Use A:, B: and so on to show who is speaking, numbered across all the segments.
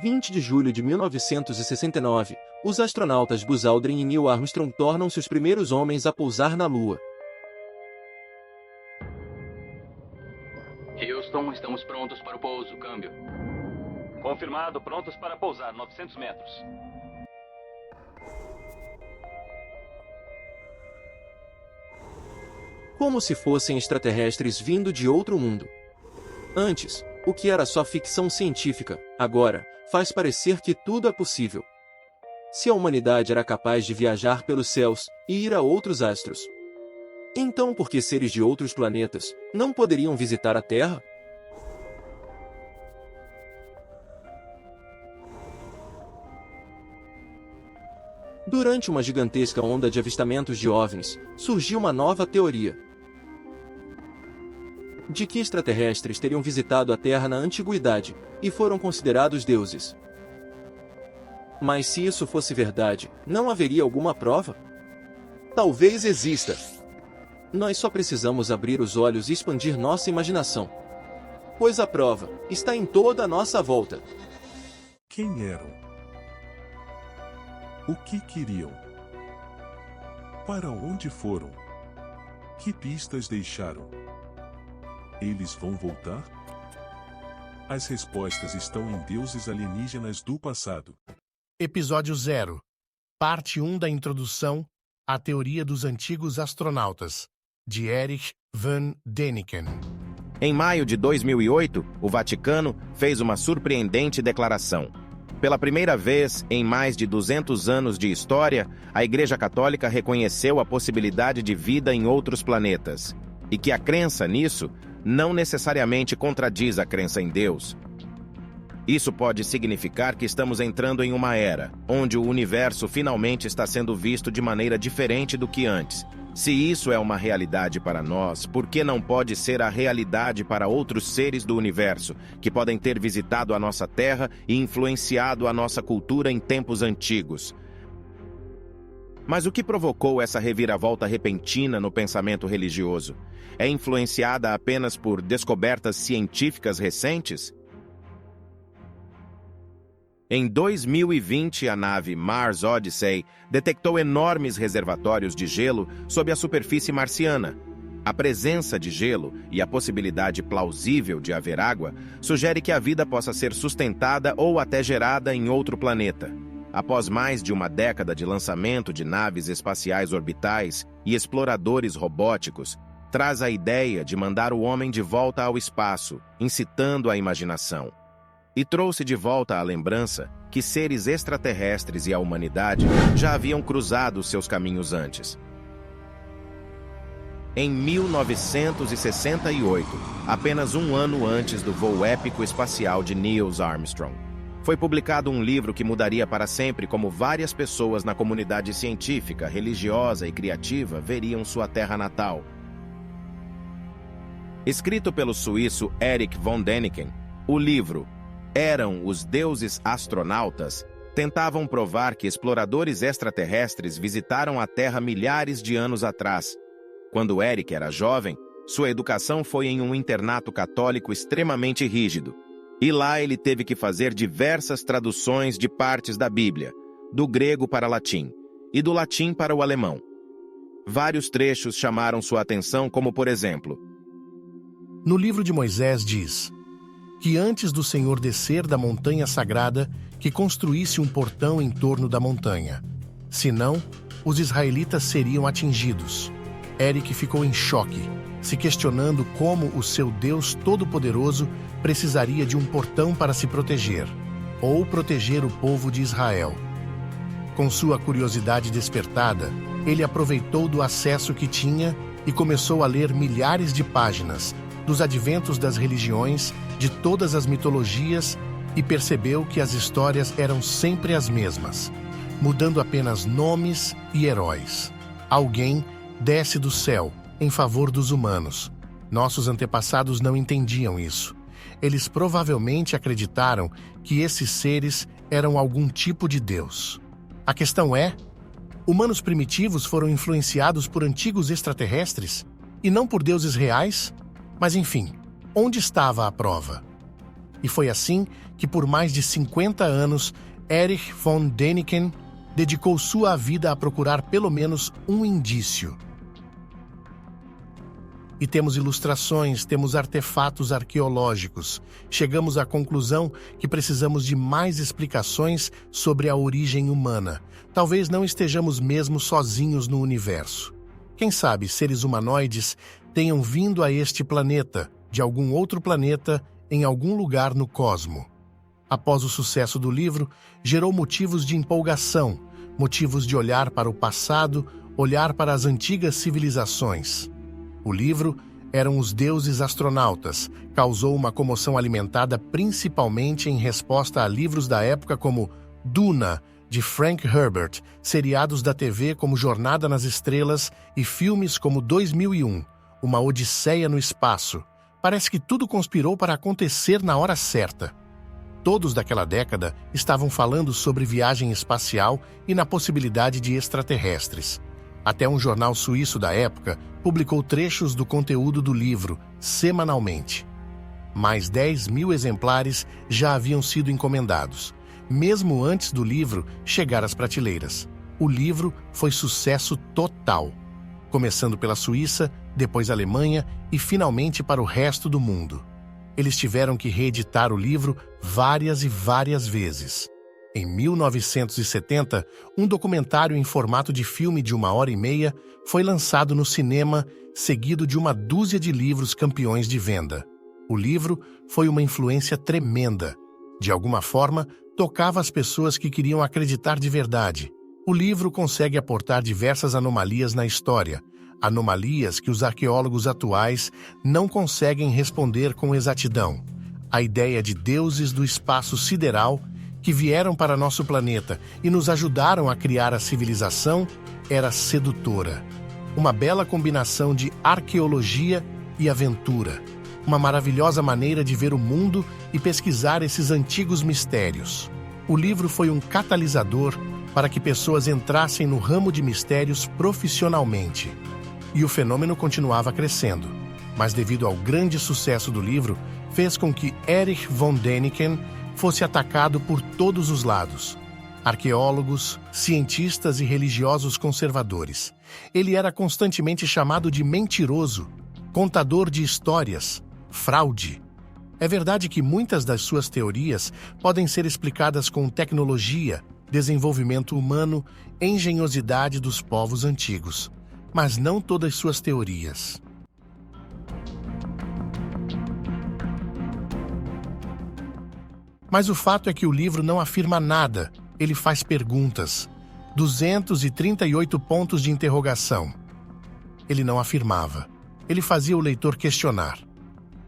A: 20 de julho de 1969, os astronautas Buzz Aldrin e Neil Armstrong tornam-se os primeiros homens a pousar na Lua.
B: Houston, estamos prontos para o pouso. Câmbio.
C: Confirmado, prontos para pousar, 900 metros.
A: Como se fossem extraterrestres vindo de outro mundo. Antes, o que era só ficção científica, agora, faz parecer que tudo é possível. Se a humanidade era capaz de viajar pelos céus e ir a outros astros, então por que seres de outros planetas não poderiam visitar a Terra? Durante uma gigantesca onda de avistamentos de OVNIs, surgiu uma nova teoria de que extraterrestres teriam visitado a Terra na antiguidade e foram considerados deuses. Mas se isso fosse verdade, não haveria alguma prova? Talvez exista. Nós só precisamos abrir os olhos e expandir nossa imaginação. Pois a prova está em toda a nossa volta.
D: Quem eram? O que queriam? Para onde foram? Que pistas deixaram? Eles vão voltar? As respostas estão em deuses alienígenas do passado.
E: Episódio 0. Parte 1 da introdução à teoria dos antigos astronautas, de Erich von Däniken.
F: Em maio de 2008, o Vaticano fez uma surpreendente declaração. Pela primeira vez em mais de 200 anos de história, a Igreja Católica reconheceu a possibilidade de vida em outros planetas, e que a crença nisso não necessariamente contradiz a crença em Deus. Isso pode significar que estamos entrando em uma era, onde o universo finalmente está sendo visto de maneira diferente do que antes. Se isso é uma realidade para nós, por que não pode ser a realidade para outros seres do universo, que podem ter visitado a nossa Terra e influenciado a nossa cultura em tempos antigos? Mas o que provocou essa reviravolta repentina no pensamento religioso? É influenciada apenas por descobertas científicas recentes? Em 2020, a nave Mars Odyssey detectou enormes reservatórios de gelo sob a superfície marciana. A presença de gelo e a possibilidade plausível de haver água sugere que a vida possa ser sustentada ou até gerada em outro planeta. Após mais de uma década de lançamento de naves espaciais orbitais e exploradores robóticos, traz a ideia de mandar o homem de volta ao espaço, incitando a imaginação. E trouxe de volta a lembrança que seres extraterrestres e a humanidade já haviam cruzado seus caminhos antes. Em 1968, apenas um ano antes do voo épico espacial de Neil Armstrong, foi publicado um livro que mudaria para sempre como várias pessoas na comunidade científica, religiosa e criativa veriam sua terra natal. Escrito pelo suíço Erich von Däniken, o livro Eram os Deuses Astronautas tentavam provar que exploradores extraterrestres visitaram a Terra milhares de anos atrás. Quando Erich era jovem, sua educação foi em um internato católico extremamente rígido. E lá ele teve que fazer diversas traduções de partes da Bíblia, do grego para latim, e do latim para o alemão. Vários trechos chamaram sua atenção, como por exemplo:
E: No livro de Moisés diz que antes do Senhor descer da montanha sagrada, que construísse um portão em torno da montanha. Senão, os israelitas seriam atingidos. Erich ficou em choque, se questionando como o seu Deus Todo-Poderoso precisaria de um portão para se proteger, ou proteger o povo de Israel. Com sua curiosidade despertada, ele aproveitou do acesso que tinha e começou a ler milhares de páginas dos adventos das religiões, de todas as mitologias, e percebeu que as histórias eram sempre as mesmas, mudando apenas nomes e heróis. Alguém desce do céu em favor dos humanos. Nossos antepassados não entendiam isso. Eles provavelmente acreditaram que esses seres eram algum tipo de Deus. A questão é: humanos primitivos foram influenciados por antigos extraterrestres e não por deuses reais? Mas enfim, onde estava a prova? E foi assim que, por mais de 50 anos, Erich von Däniken dedicou sua vida a procurar pelo menos um indício. E temos ilustrações, temos artefatos arqueológicos. Chegamos à conclusão que precisamos de mais explicações sobre a origem humana. Talvez não estejamos mesmo sozinhos no universo. Quem sabe seres humanoides tenham vindo a este planeta, de algum outro planeta, em algum lugar no cosmo. Após o sucesso do livro, gerou motivos de empolgação, motivos de olhar para o passado, olhar para as antigas civilizações. O livro eram os deuses astronautas, causou uma comoção alimentada principalmente em resposta a livros da época como Duna, de Frank Herbert, seriados da TV como Jornada nas Estrelas e filmes como 2001, Uma Odisseia no Espaço. Parece que tudo conspirou para acontecer na hora certa. Todos daquela década estavam falando sobre viagem espacial e na possibilidade de extraterrestres. Até um jornal suíço da época publicou trechos do conteúdo do livro semanalmente. Mais 10.000 exemplares já haviam sido encomendados, mesmo antes do livro chegar às prateleiras. O livro foi sucesso total, começando pela Suíça, depois Alemanha e finalmente para o resto do mundo. Eles tiveram que reeditar o livro várias e várias vezes. Em 1970, um documentário em formato de filme de 1h30 foi lançado no cinema, seguido de uma dúzia de livros campeões de venda. O livro foi uma influência tremenda. De alguma forma, tocava as pessoas que queriam acreditar de verdade. O livro consegue aportar diversas anomalias na história, anomalias que os arqueólogos atuais não conseguem responder com exatidão. A ideia de deuses do espaço sideral que vieram para nosso planeta e nos ajudaram a criar a civilização era sedutora. Uma bela combinação de arqueologia e aventura. Uma maravilhosa maneira de ver o mundo e pesquisar esses antigos mistérios. O livro foi um catalisador para que pessoas entrassem no ramo de mistérios profissionalmente. E o fenômeno continuava crescendo, mas devido ao grande sucesso do livro, fez com que Erich von Däniken fosse atacado por todos os lados. Arqueólogos, cientistas e religiosos conservadores. Ele era constantemente chamado de mentiroso, contador de histórias, fraude. É verdade que muitas das suas teorias podem ser explicadas com tecnologia, desenvolvimento humano, engenhosidade dos povos antigos, mas não todas suas teorias. Mas o fato é que o livro não afirma nada, ele faz perguntas. 238 pontos de interrogação. Ele não afirmava. Ele fazia o leitor questionar.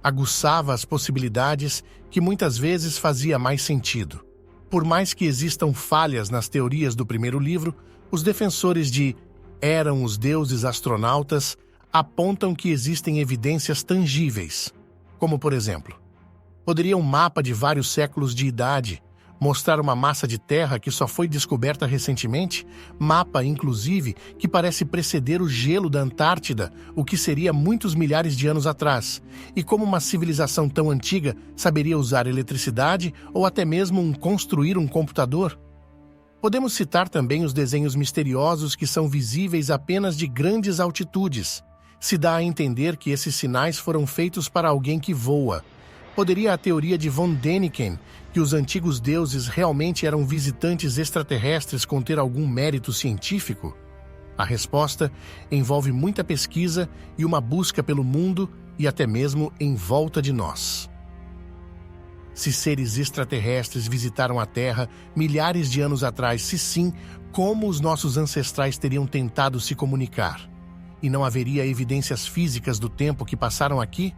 E: Aguçava as possibilidades que muitas vezes fazia mais sentido. Por mais que existam falhas nas teorias do primeiro livro, os defensores de eram os deuses astronautas apontam que existem evidências tangíveis, como por exemplo, poderia um mapa de vários séculos de idade mostrar uma massa de terra que só foi descoberta recentemente, mapa, inclusive, que parece preceder o gelo da Antártida, o que seria muitos milhares de anos atrás, e como uma civilização tão antiga saberia usar eletricidade ou até mesmo construir um computador? Podemos citar também os desenhos misteriosos que são visíveis apenas de grandes altitudes. Se dá a entender que esses sinais foram feitos para alguém que voa. Poderia a teoria de von Däniken, que os antigos deuses realmente eram visitantes extraterrestres, conter algum mérito científico? A resposta envolve muita pesquisa e uma busca pelo mundo e até mesmo em volta de nós. Se seres extraterrestres visitaram a Terra milhares de anos atrás, se sim, como os nossos ancestrais teriam tentado se comunicar? E não haveria evidências físicas do tempo que passaram aqui?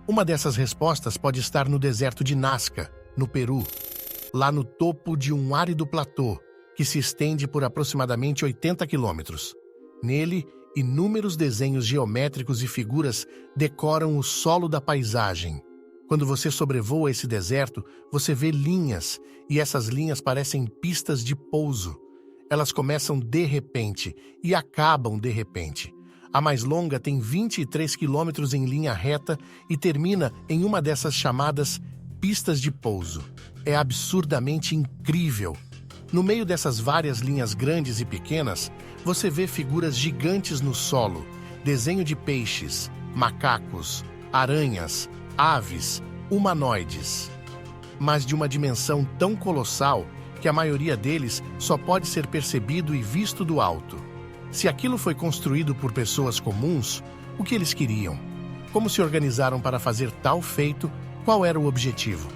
E: Uma dessas respostas pode estar no deserto de Nazca, no Peru, lá no topo de um árido platô que se estende por aproximadamente 80 quilômetros. Nele, inúmeros desenhos geométricos e figuras decoram o solo da paisagem. Quando você sobrevoa esse deserto, você vê linhas, e essas linhas parecem pistas de pouso. Elas começam de repente e acabam de repente. A mais longa tem 23 quilômetros em linha reta e termina em uma dessas chamadas pistas de pouso. É absurdamente incrível. No meio dessas várias linhas grandes e pequenas, você vê figuras gigantes no solo, desenho de peixes, macacos, aranhas, aves, humanoides. Mas de uma dimensão tão colossal que a maioria deles só pode ser percebido e visto do alto. Se aquilo foi construído por pessoas comuns, o que eles queriam? Como se organizaram para fazer tal feito? Qual era o objetivo?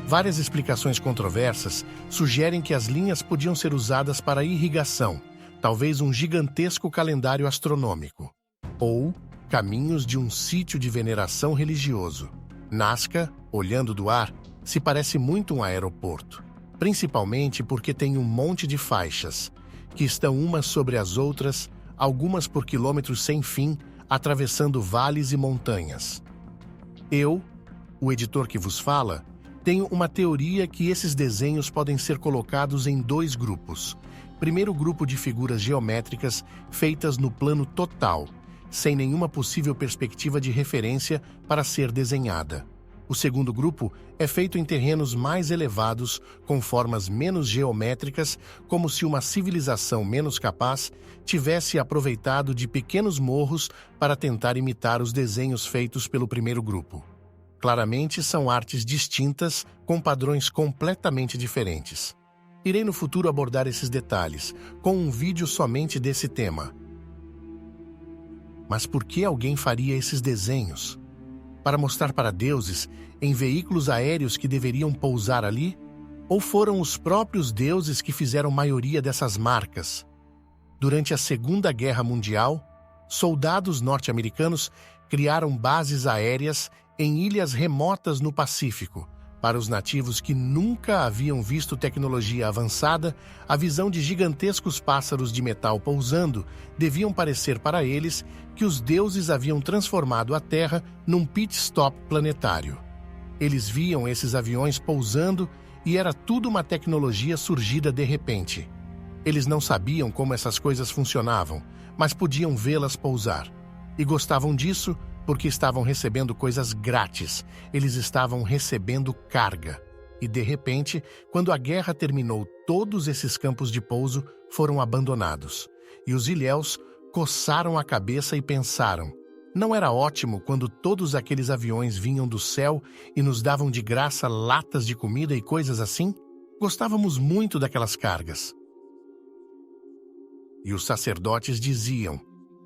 E: Várias explicações controversas sugerem que as linhas podiam ser usadas para irrigação, talvez um gigantesco calendário astronômico, ou caminhos de um sítio de veneração religioso. Nazca, olhando do ar, se parece muito um aeroporto, principalmente porque tem um monte de faixas, que estão umas sobre as outras, algumas por quilômetros sem fim, atravessando vales e montanhas. Eu, o editor que vos fala, tenho uma teoria que esses desenhos podem ser colocados em dois grupos. Primeiro grupo de figuras geométricas feitas no plano total, sem nenhuma possível perspectiva de referência para ser desenhada. O segundo grupo é feito em terrenos mais elevados, com formas menos geométricas, como se uma civilização menos capaz tivesse aproveitado de pequenos morros para tentar imitar os desenhos feitos pelo primeiro grupo. Claramente são artes distintas, com padrões completamente diferentes. Irei no futuro abordar esses detalhes, com um vídeo somente desse tema. Mas por que alguém faria esses desenhos? Para mostrar para deuses em veículos aéreos que deveriam pousar ali? Ou foram os próprios deuses que fizeram maioria dessas marcas? Durante a Segunda Guerra Mundial, soldados norte-americanos criaram bases aéreas em ilhas remotas no Pacífico. Para os nativos que nunca haviam visto tecnologia avançada, a visão de gigantescos pássaros de metal pousando deviam parecer para eles que os deuses haviam transformado a Terra num pit stop planetário. Eles viam esses aviões pousando e era tudo uma tecnologia surgida de repente. Eles não sabiam como essas coisas funcionavam, mas podiam vê-las pousar. E gostavam disso porque estavam recebendo coisas grátis. Eles estavam recebendo carga. E, de repente, quando a guerra terminou, todos esses campos de pouso foram abandonados. E os ilhéus coçaram a cabeça e pensaram: não era ótimo quando todos aqueles aviões vinham do céu e nos davam de graça latas de comida e coisas assim? Gostávamos muito daquelas cargas. E os sacerdotes diziam: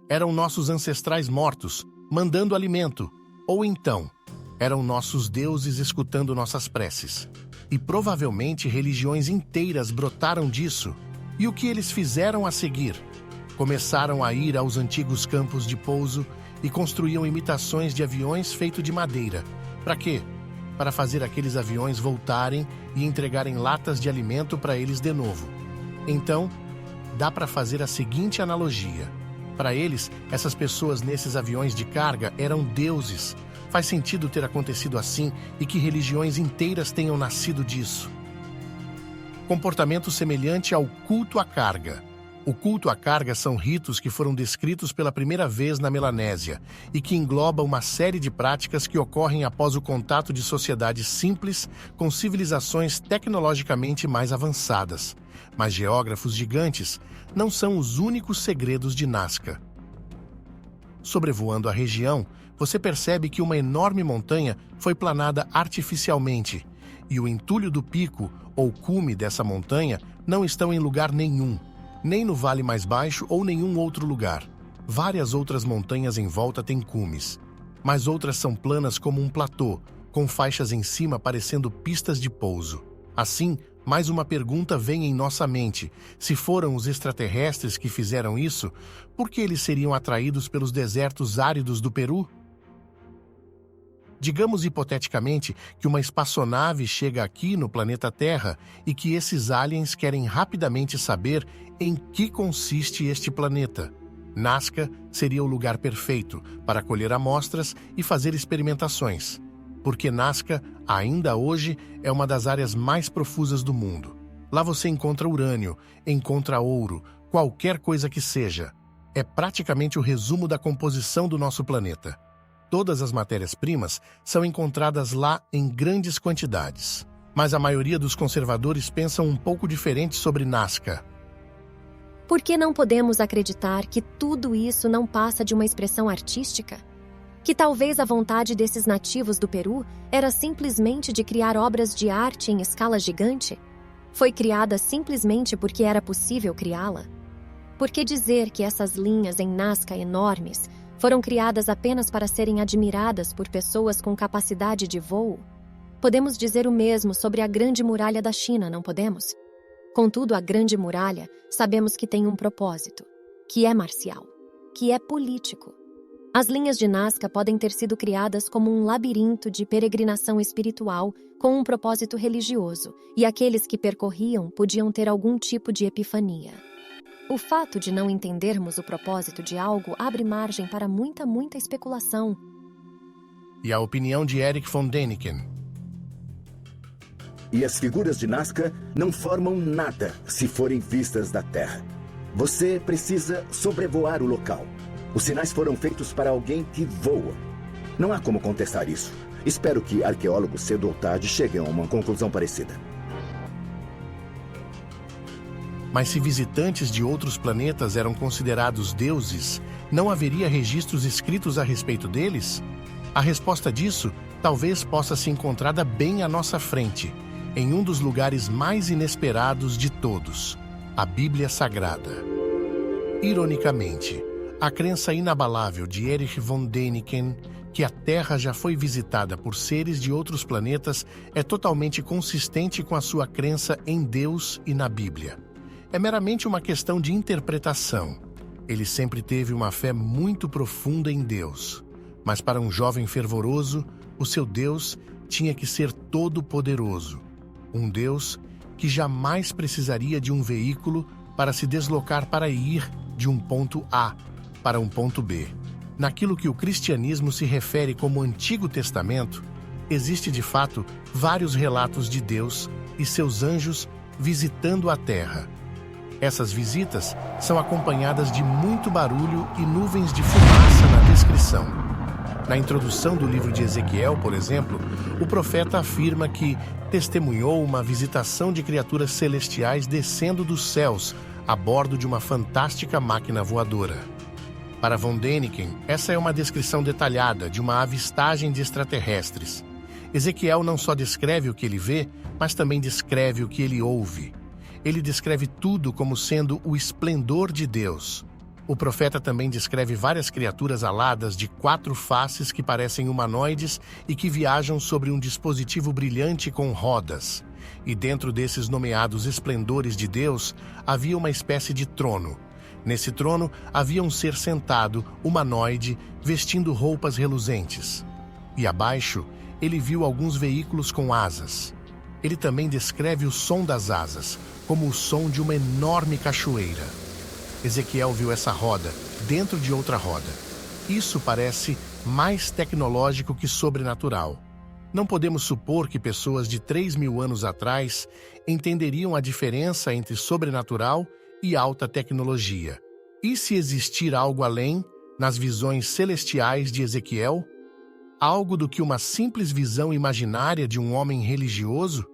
E: eram nossos ancestrais mortos, mandando alimento, ou então, eram nossos deuses escutando nossas preces. E provavelmente religiões inteiras brotaram disso. E o que eles fizeram a seguir? Começaram a ir aos antigos campos de pouso e construíam imitações de aviões feitos de madeira. Para quê? Para fazer aqueles aviões voltarem e entregarem latas de alimento para eles de novo. Então, dá para fazer a seguinte analogia. Para eles, essas pessoas nesses aviões de carga eram deuses. Faz sentido ter acontecido assim e que religiões inteiras tenham nascido disso. Comportamento semelhante ao culto à carga. O culto à carga são ritos que foram descritos pela primeira vez na Melanésia e que engloba uma série de práticas que ocorrem após o contato de sociedades simples com civilizações tecnologicamente mais avançadas. Mas geógrafos gigantes não são os únicos segredos de Nazca. Sobrevoando a região, você percebe que uma enorme montanha foi planada artificialmente, e o entulho do pico ou cume dessa montanha não estão em lugar nenhum, nem no vale mais baixo ou nenhum outro lugar. Várias outras montanhas em volta têm cumes, mas outras são planas como um platô, com faixas em cima parecendo pistas de pouso. Assim, mais uma pergunta vem em nossa mente. Se foram os extraterrestres que fizeram isso, por que eles seriam atraídos pelos desertos áridos do Peru? Digamos hipoteticamente que uma espaçonave chega aqui no planeta Terra e que esses aliens querem rapidamente saber em que consiste este planeta. Nazca seria o lugar perfeito para colher amostras e fazer experimentações, porque Nazca, ainda hoje, é uma das áreas mais profusas do mundo. Lá você encontra urânio, encontra ouro, qualquer coisa que seja. É praticamente o resumo da composição do nosso planeta. todas as matérias-primas são encontradas lá em grandes quantidades. Mas a maioria dos conservadores pensam um pouco diferente sobre Nazca.
G: Por que não podemos acreditar que tudo isso não passa de uma expressão artística? Que talvez a vontade desses nativos do Peru era simplesmente de criar obras de arte em escala gigante? Foi criada simplesmente porque era possível criá-la? Por que dizer que essas linhas em Nazca enormes foram criadas apenas para serem admiradas por pessoas com capacidade de voo? Podemos dizer o mesmo sobre a Grande Muralha da China, não podemos? Contudo, a Grande Muralha sabemos que tem um propósito, que é marcial, que é político. As linhas de Nazca podem ter sido criadas como um labirinto de peregrinação espiritual com um propósito religioso, e aqueles que percorriam podiam ter algum tipo de epifania. O fato de não entendermos o propósito de algo abre margem para muita especulação.
E: E a opinião de Erich von Däniken.
H: E as figuras de Nazca não formam nada se forem vistas da Terra. Você precisa sobrevoar o local. Os sinais foram feitos para alguém que voa. Não há como contestar isso. Espero que arqueólogos cedo ou tarde cheguem a uma conclusão parecida.
E: Mas se visitantes de outros planetas eram considerados deuses, não haveria registros escritos a respeito deles? A resposta disso talvez possa ser encontrada bem à nossa frente, em um dos lugares mais inesperados de todos, a Bíblia Sagrada. Ironicamente, a crença inabalável de Erich von Däniken, que a Terra já foi visitada por seres de outros planetas, é totalmente consistente com a sua crença em Deus e na Bíblia. É meramente uma questão de interpretação. Ele sempre teve uma fé muito profunda em Deus, mas para um jovem fervoroso, o seu Deus tinha que ser todo-poderoso. Um Deus que jamais precisaria de um veículo para se deslocar para ir de um ponto A para um ponto B. Naquilo que o cristianismo se refere como Antigo Testamento, existe de fato vários relatos de Deus e seus anjos visitando a Terra. Essas visitas são acompanhadas de muito barulho e nuvens de fumaça na descrição. Na introdução do livro de Ezequiel, por exemplo, o profeta afirma que testemunhou uma visitação de criaturas celestiais descendo dos céus a bordo de uma fantástica máquina voadora. Para von Däniken, essa é uma descrição detalhada de uma avistagem de extraterrestres. Ezequiel não só descreve o que ele vê, mas também descreve o que ele ouve. Ele descreve tudo como sendo o esplendor de Deus. O profeta também descreve várias criaturas aladas de 4 faces que parecem humanoides e que viajam sobre um dispositivo brilhante com rodas. E dentro desses nomeados esplendores de Deus, havia uma espécie de trono. Nesse trono havia um ser sentado, humanoide, vestindo roupas reluzentes. E abaixo, ele viu alguns veículos com asas. Ele também descreve o som das asas, como o som de uma enorme cachoeira. Ezequiel viu essa roda dentro de outra roda. Isso parece mais tecnológico que sobrenatural. Não podemos supor que pessoas de 3.000 anos atrás entenderiam a diferença entre sobrenatural e alta tecnologia. E se existir algo além, nas visões celestiais de Ezequiel? Algo do que uma simples visão imaginária de um homem religioso?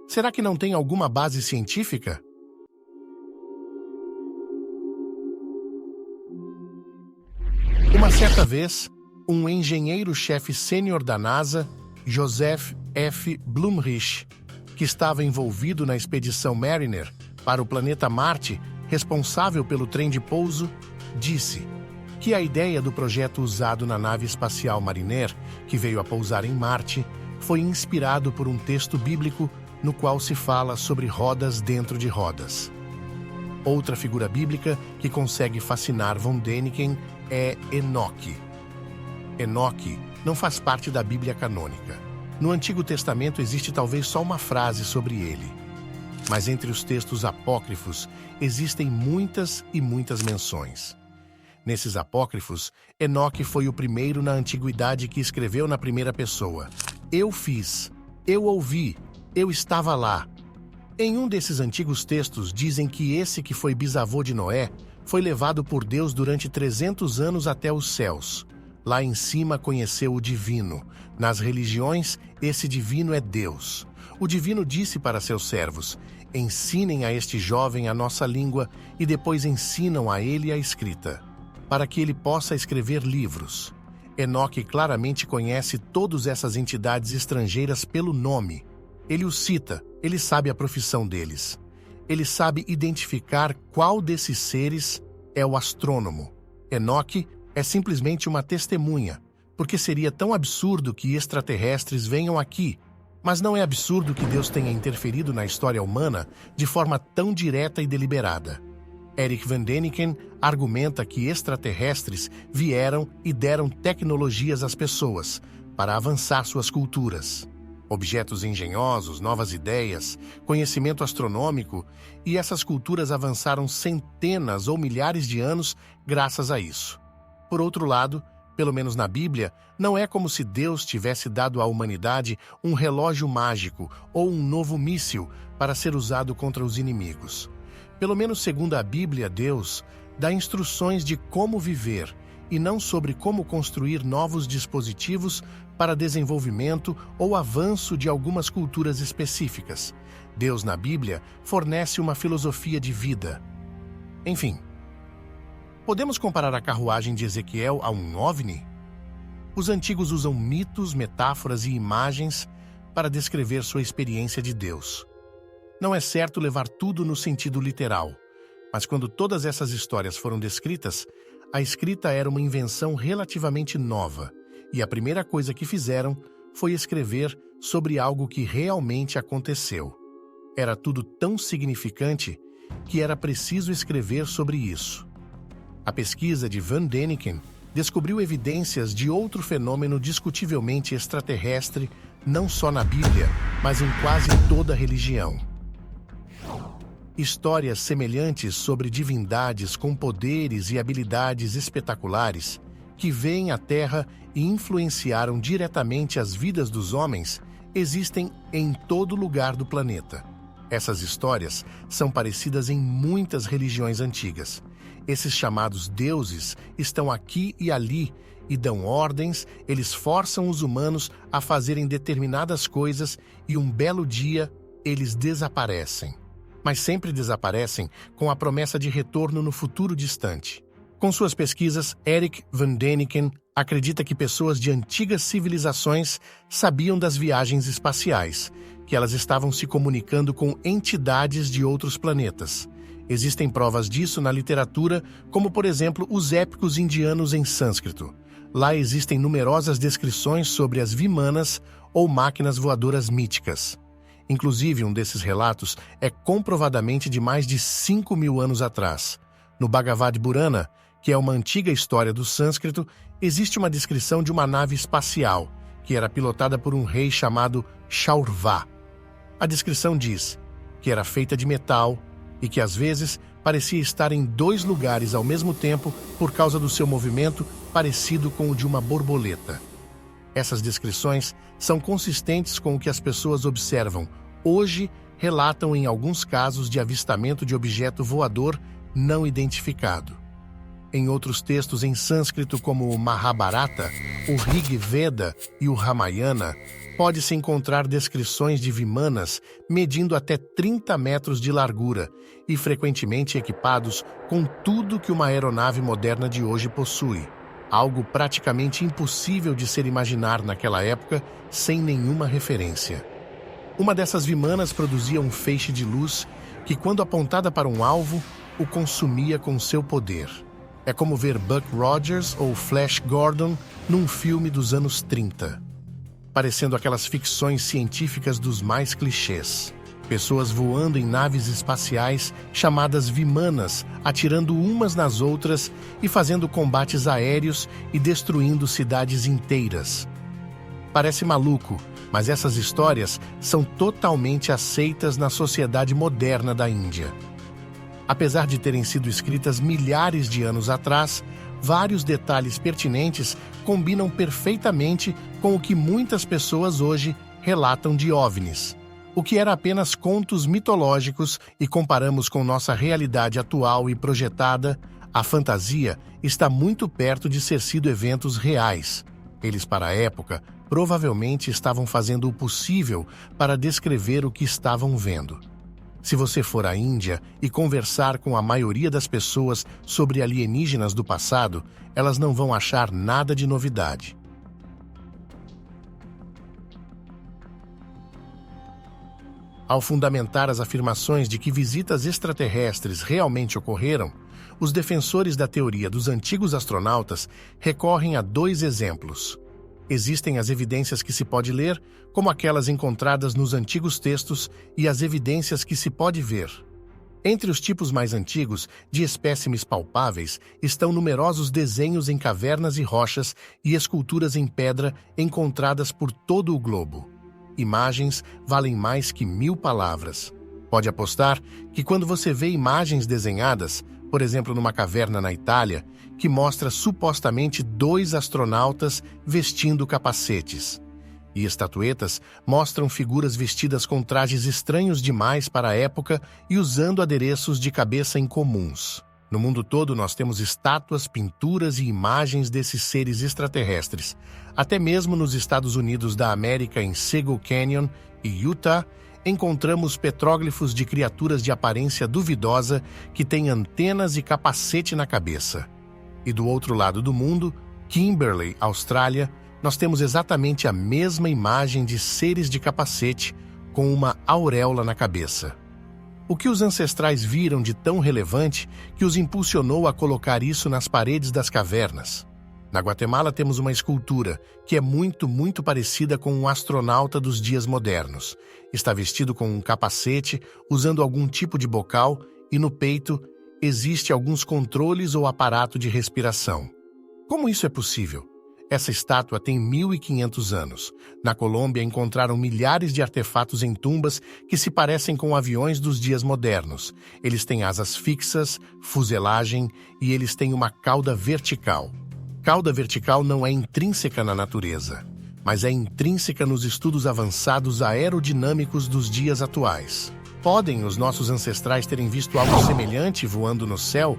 E: Será que não tem alguma base científica? Uma certa vez, um engenheiro-chefe sênior da NASA, Joseph F. Blumrich, que estava envolvido na expedição Mariner para o planeta Marte, responsável pelo trem de pouso, disse que a ideia do projeto usado na nave espacial Mariner, que veio a pousar em Marte, foi inspirado por um texto bíblico no qual se fala sobre rodas dentro de rodas. Outra figura bíblica que consegue fascinar von Däniken é Enoque. Enoque não faz parte da Bíblia canônica. No Antigo Testamento existe talvez só uma frase sobre ele. Mas entre os textos apócrifos existem muitas e muitas menções. Nesses apócrifos, Enoque foi o primeiro na antiguidade que escreveu na primeira pessoa. Eu fiz, eu ouvi, eu estava lá. Em um desses antigos textos dizem que esse que foi bisavô de Noé foi levado por Deus durante 300 anos até os céus. Lá em cima conheceu o divino. Nas religiões, esse divino é Deus. O divino disse para seus servos: ensinem a este jovem a nossa língua e depois ensinam a ele a escrita, para que ele possa escrever livros. Enoque claramente conhece todas essas entidades estrangeiras pelo nome. Ele os cita, ele sabe a profissão deles. Ele sabe identificar qual desses seres é o astrônomo. Enoque é simplesmente uma testemunha, porque seria tão absurdo que extraterrestres venham aqui. Mas não é absurdo que Deus tenha interferido na história humana de forma tão direta e deliberada. Eric Van Däniken argumenta que extraterrestres vieram e deram tecnologias às pessoas para avançar suas culturas. Objetos engenhosos, novas ideias, conhecimento astronômico, e essas culturas avançaram centenas ou milhares de anos graças a isso. Por outro lado, pelo menos na Bíblia, não é como se Deus tivesse dado à humanidade um relógio mágico ou um novo míssil para ser usado contra os inimigos. Pelo menos segundo a Bíblia, Deus dá instruções de como viver e não sobre como construir novos dispositivos para desenvolvimento ou avanço de algumas culturas específicas. Deus, na Bíblia, fornece uma filosofia de vida. Enfim, podemos comparar a carruagem de Ezequiel a um OVNI? Os antigos usam mitos, metáforas e imagens para descrever sua experiência de Deus. Não é certo levar tudo no sentido literal, mas quando todas essas histórias foram descritas, a escrita era uma invenção relativamente nova, e a primeira coisa que fizeram foi escrever sobre algo que realmente aconteceu. Era tudo tão significante que era preciso escrever sobre isso. A pesquisa de Van Däniken descobriu evidências de outro fenômeno discutivelmente extraterrestre, não só na Bíblia, mas em quase toda religião. Histórias semelhantes sobre divindades com poderes e habilidades espetaculares que veem a Terra e influenciaram diretamente as vidas dos homens existem em todo lugar do planeta. Essas histórias são parecidas em muitas religiões antigas. Esses chamados deuses estão aqui e ali e dão ordens, eles forçam os humanos a fazerem determinadas coisas e um belo dia eles desaparecem. Mas sempre desaparecem com a promessa de retorno no futuro distante. Com suas pesquisas, Eric Van Däniken acredita que pessoas de antigas civilizações sabiam das viagens espaciais, que elas estavam se comunicando com entidades de outros planetas. Existem provas disso na literatura, como por exemplo os épicos indianos em sânscrito. Lá existem numerosas descrições sobre as Vimanas ou máquinas voadoras míticas. Inclusive, um desses relatos é comprovadamente de mais de 5.000 anos atrás. No Bhagavad Purana, que é uma antiga história do sânscrito, existe uma descrição de uma nave espacial, que era pilotada por um rei chamado Shaurva. A descrição diz que era feita de metal e que às vezes parecia estar em 2 lugares ao mesmo tempo por causa do seu movimento parecido com o de uma borboleta. Essas descrições são consistentes com o que as pessoas observam. Hoje, relatam em alguns casos de avistamento de objeto voador não identificado. Em outros textos em sânscrito, como o Mahabharata, o Rig Veda e o Ramayana, pode-se encontrar descrições de Vimanas medindo até 30 metros de largura e frequentemente equipados com tudo que uma aeronave moderna de hoje possui. Algo praticamente impossível de ser imaginar naquela época sem nenhuma referência. Uma dessas Vimanas produzia um feixe de luz que, quando apontada para um alvo, o consumia com seu poder. É como ver Buck Rogers ou Flash Gordon num filme dos anos 30. Parecendo aquelas ficções científicas dos mais clichês. Pessoas voando em naves espaciais chamadas Vimanas, atirando umas nas outras e fazendo combates aéreos e destruindo cidades inteiras. Parece maluco, mas essas histórias são totalmente aceitas na sociedade moderna da Índia. Apesar de terem sido escritas milhares de anos atrás, vários detalhes pertinentes combinam perfeitamente com o que muitas pessoas hoje relatam de OVNIs. O que era apenas contos mitológicos e comparamos com nossa realidade atual e projetada, A fantasia está muito perto de ser sido eventos reais. Eles, para a época, provavelmente estavam fazendo o possível para descrever o que estavam vendo. Se você for à Índia e conversar com a maioria das pessoas sobre alienígenas do passado, elas não vão achar nada de novidade. Ao fundamentar as afirmações de que visitas extraterrestres realmente ocorreram, os defensores da teoria dos antigos astronautas recorrem a 2 exemplos. Existem as evidências que se pode ler, como aquelas encontradas nos antigos textos, e as evidências que se pode ver. Entre os tipos mais antigos, de espécimes palpáveis, estão numerosos desenhos em cavernas e rochas e esculturas em pedra encontradas por todo o globo. Imagens valem mais que 1000 palavras. Pode apostar que quando você vê imagens desenhadas, por exemplo numa caverna na Itália, que mostra supostamente 2 astronautas vestindo capacetes, e estatuetas mostram figuras vestidas com trajes estranhos demais para a época e usando adereços de cabeça incomuns. No mundo todo nós temos estátuas, pinturas e imagens desses seres extraterrestres. Até mesmo nos Estados Unidos da América, em Seagull Canyon e Utah, encontramos petróglifos de criaturas de aparência duvidosa que têm antenas e capacete na cabeça. E do outro lado do mundo, Kimberley, Austrália, nós temos exatamente a mesma imagem de seres de capacete com uma auréola na cabeça. O que os ancestrais viram de tão relevante que os impulsionou a colocar isso nas paredes das cavernas? Na Guatemala temos uma escultura que é muito parecida com um astronauta dos dias modernos. Está vestido com um capacete, usando algum tipo de bocal e no peito existe alguns controles ou aparato de respiração. Como isso é possível? Essa estátua tem 1500 anos. Na Colômbia encontraram milhares de artefatos em tumbas que se parecem com aviões dos dias modernos. Eles têm asas fixas, fuselagem e eles têm uma cauda vertical. Cauda vertical não é intrínseca na natureza, mas é intrínseca nos estudos avançados aerodinâmicos dos dias atuais. Podem os nossos ancestrais terem visto algo semelhante voando no céu?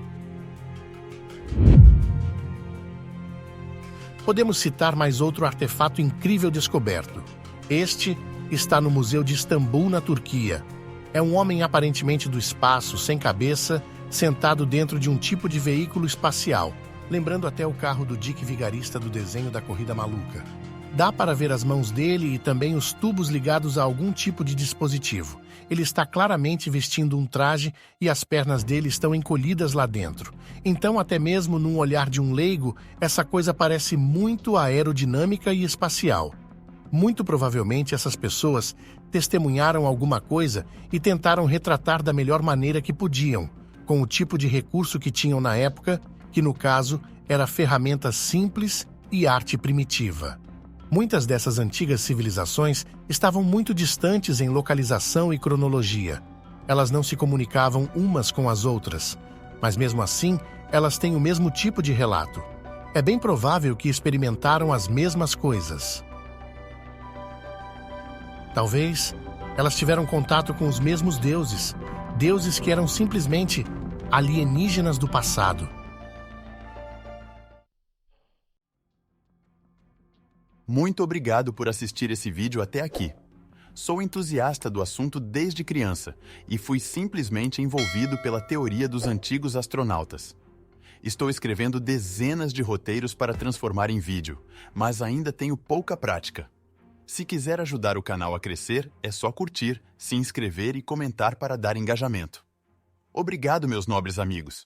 E: Podemos citar mais outro artefato incrível descoberto. Este está no Museu de Istambul, na Turquia. É um homem aparentemente do espaço, sem cabeça, sentado dentro de um tipo de veículo espacial, lembrando até o carro do Dick Vigarista do desenho da Corrida Maluca. Dá para ver as mãos dele e também os tubos ligados a algum tipo de dispositivo. Ele está claramente vestindo um traje e as pernas dele estão encolhidas lá dentro. Então, até mesmo num olhar de um leigo, essa coisa parece muito aerodinâmica e espacial. Muito provavelmente essas pessoas testemunharam alguma coisa e tentaram retratar da melhor maneira que podiam, com o tipo de recurso que tinham na época, que no caso era ferramentas simples e arte primitiva. Muitas dessas antigas civilizações estavam muito distantes em localização e cronologia. Elas não se comunicavam umas com as outras, mas mesmo assim, elas têm o mesmo tipo de relato. É bem provável que experimentaram as mesmas coisas. Talvez elas tiveram contato com os mesmos deuses, deuses que eram simplesmente alienígenas do passado.
I: Muito obrigado por assistir esse vídeo até aqui. Sou entusiasta do assunto desde criança e fui simplesmente envolvido pela teoria dos antigos astronautas. Estou escrevendo dezenas de roteiros para transformar em vídeo, mas ainda tenho pouca prática. Se quiser ajudar o canal a crescer, é só curtir, se inscrever e comentar para dar engajamento. Obrigado, meus nobres amigos!